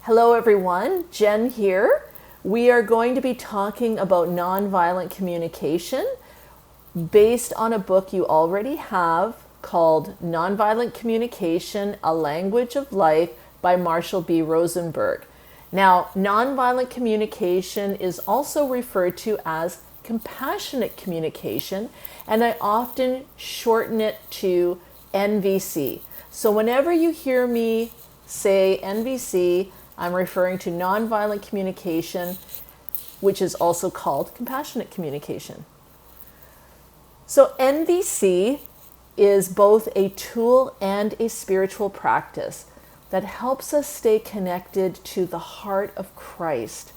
Hello everyone, Jen here. We are going to be talking about nonviolent communication based on a book you already have called Nonviolent Communication, A Language of Life by Marshall B. Rosenberg. Now, nonviolent communication is also referred to as compassionate communication, and I often shorten it to NVC. So whenever you hear me say NVC, I'm referring to nonviolent communication, which is also called compassionate communication. So NVC is both a tool and a spiritual practice that helps us stay connected to the heart of Christ,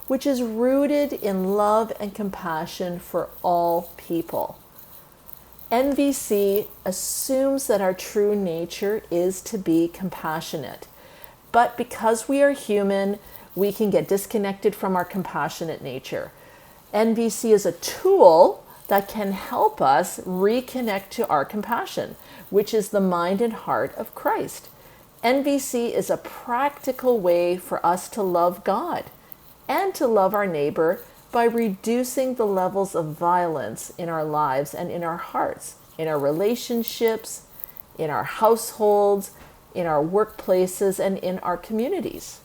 which is rooted in love and compassion for all people. NVC assumes that our true nature is to be compassionate. But because we are human, we can get disconnected from our compassionate nature. NVC is a tool that can help us reconnect to our compassion, which is the mind and heart of Christ. NVC is a practical way for us to love God and to love our neighbor by reducing the levels of violence in our lives and in our hearts, in our relationships, in our households, in our workplaces, and in our communities.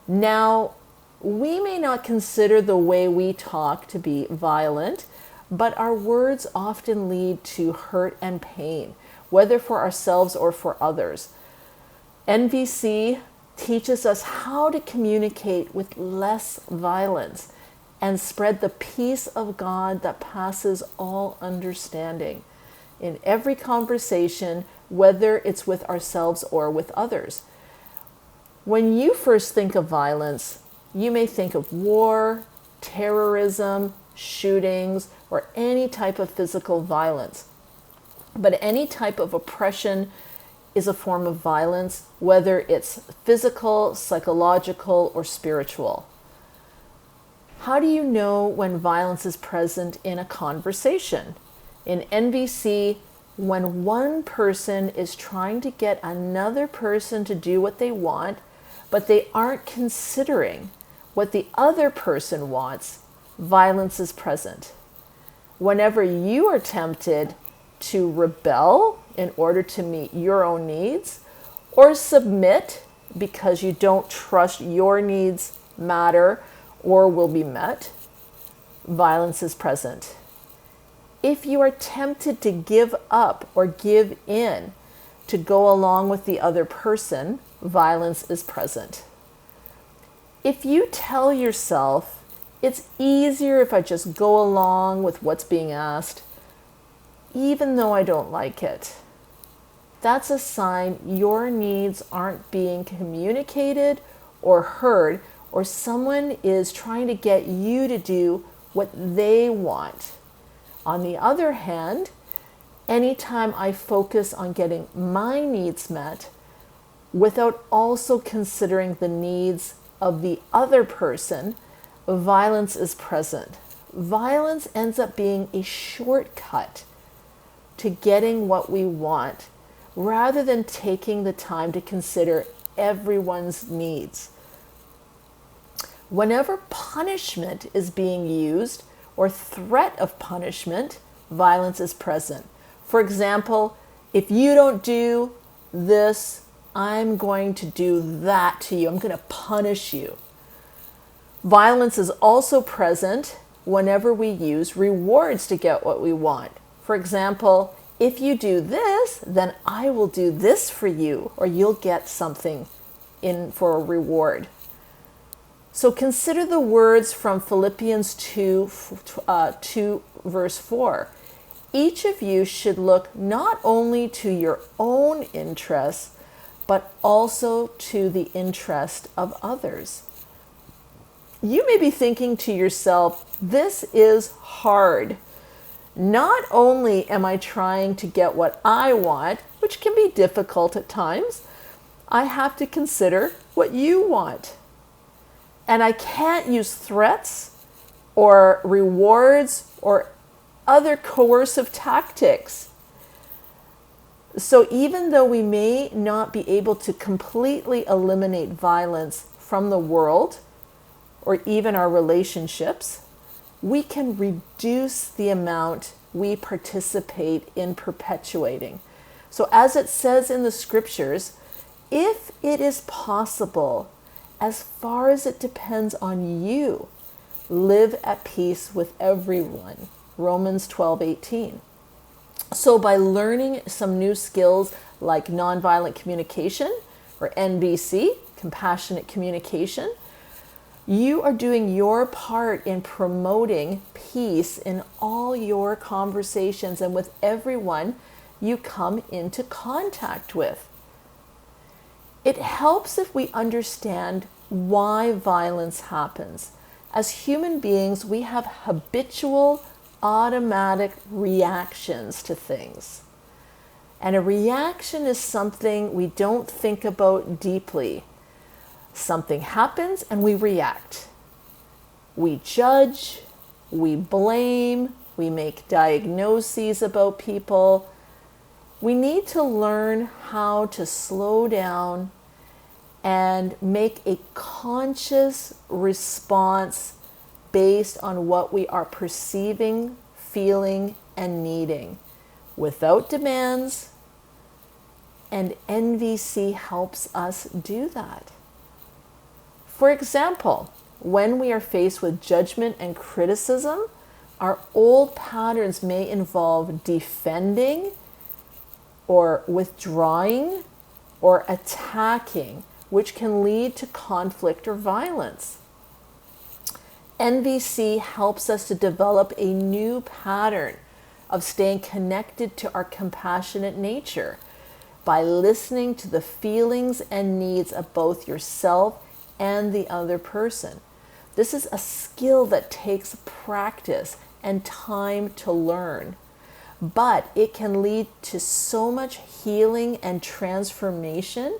Now, we may not consider the way we talk to be violent, but our words often lead to hurt and pain, whether for ourselves or for others. NVC teaches us how to communicate with less violence and spread the peace of God that passes all understanding in every conversation, whether it's with ourselves or with others. When you first think of violence, you may think of war, terrorism, shootings, or any type of physical violence. But any type of oppression is a form of violence, whether it's physical, psychological, or spiritual. How do you know when violence is present in a conversation? In NVC, when one person is trying to get another person to do what they want, but they aren't considering what the other person wants, violence is present. Whenever you are tempted to rebel in order to meet your own needs, or submit because you don't trust your needs matter or will be met, violence is present. If you are tempted to give up or give in to go along with the other person, violence is present. If you tell yourself, it's easier if I just go along with what's being asked, even though I don't like it, that's a sign your needs aren't being communicated or heard, or someone is trying to get you to do what they want. On the other hand, anytime I focus on getting my needs met without also considering the needs of the other person, violence is present. Violence ends up being a shortcut to getting what we want, rather than taking the time to consider everyone's needs. Whenever punishment is being used, or threat of punishment, violence is present. For example, if you don't do this, I'm going to do that to you. I'm going to punish you. Violence is also present whenever we use rewards to get what we want. For example, if you do this, then I will do this for you, or you'll get something in for a reward. So consider the words from Philippians 2 verse 4. Each of you should look not only to your own interests, but also to the interest of others. You may be thinking to yourself, this is hard. Not only am I trying to get what I want, which can be difficult at times, I have to consider what you want. And I can't use threats or rewards or other coercive tactics. So even though we may not be able to completely eliminate violence from the world or even our relationships, we can reduce the amount we participate in perpetuating. So as it says in the scriptures, if it is possible, as far as it depends on you, live at peace with everyone. Romans 12:18. So by learning some new skills like nonviolent communication, or NVC, compassionate communication, you are doing your part in promoting peace in all your conversations and with everyone you come into contact with. It helps if we understand why violence happens. As human beings, we have habitual, automatic reactions to things. And a reaction is something we don't think about deeply. Something happens and we react. We judge, we blame, we make diagnoses about people. We need to learn how to slow down and make a conscious response based on what we are perceiving, feeling, and needing, without demands, and NVC helps us do that. For example, when we are faced with judgment and criticism, our old patterns may involve defending or withdrawing or attacking, which can lead to conflict or violence. NVC helps us to develop a new pattern of staying connected to our compassionate nature by listening to the feelings and needs of both yourself and the other person. This is a skill that takes practice and time to learn, but it can lead to so much healing and transformation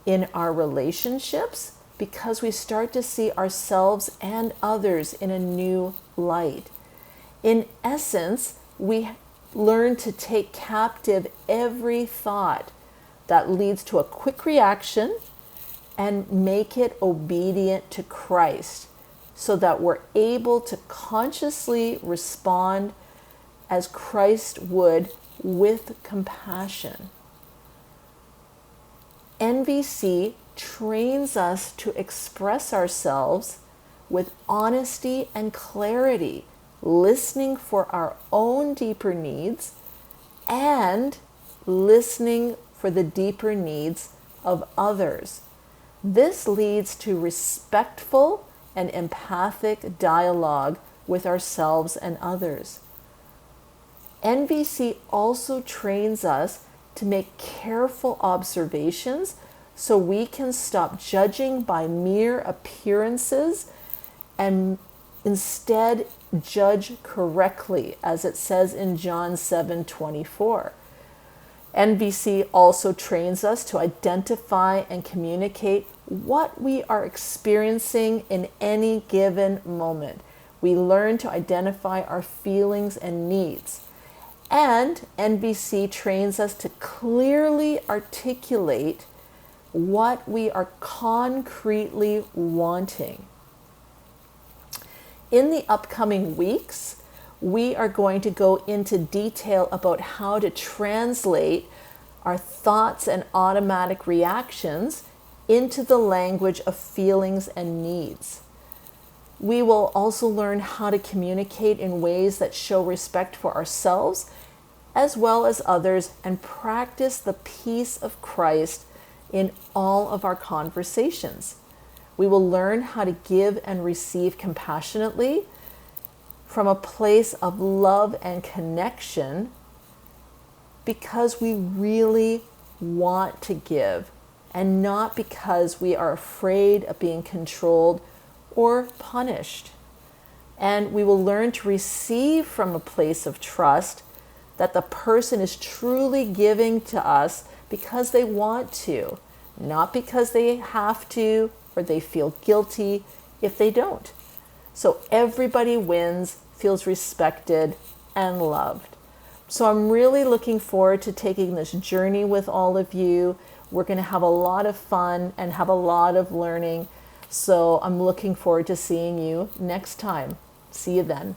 in our relationships because we start to see ourselves and others in a new light. In essence, we learn to take captive every thought that leads to a quick reaction and make it obedient to Christ so that we're able to consciously respond as Christ would with compassion. NVC trains us to express ourselves with honesty and clarity, listening for our own deeper needs and listening for the deeper needs of others. This leads to respectful and empathic dialogue with ourselves and others. NVC also trains us to make careful observations so we can stop judging by mere appearances and instead judge correctly, as it says in John 7:24. NVC also trains us to identify and communicate what we are experiencing in any given moment. We learn to identify our feelings and needs. And NVC trains us to clearly articulate what we are concretely wanting. In the upcoming weeks, we are going to go into detail about how to translate our thoughts and automatic reactions into the language of feelings and needs. We will also learn how to communicate in ways that show respect for ourselves as well as others and practice the peace of Christ in all of our conversations. We will learn how to give and receive compassionately from a place of love and connection because we really want to give and not because we are afraid of being controlled or punished. And we will learn to receive from a place of trust that the person is truly giving to us because they want to, not because they have to or they feel guilty if they don't. So everybody wins, feels respected and loved. So I'm really looking forward to taking this journey with all of you. We're going to have a lot of fun and have a lot of learning. So I'm looking forward to seeing you next time. See you then.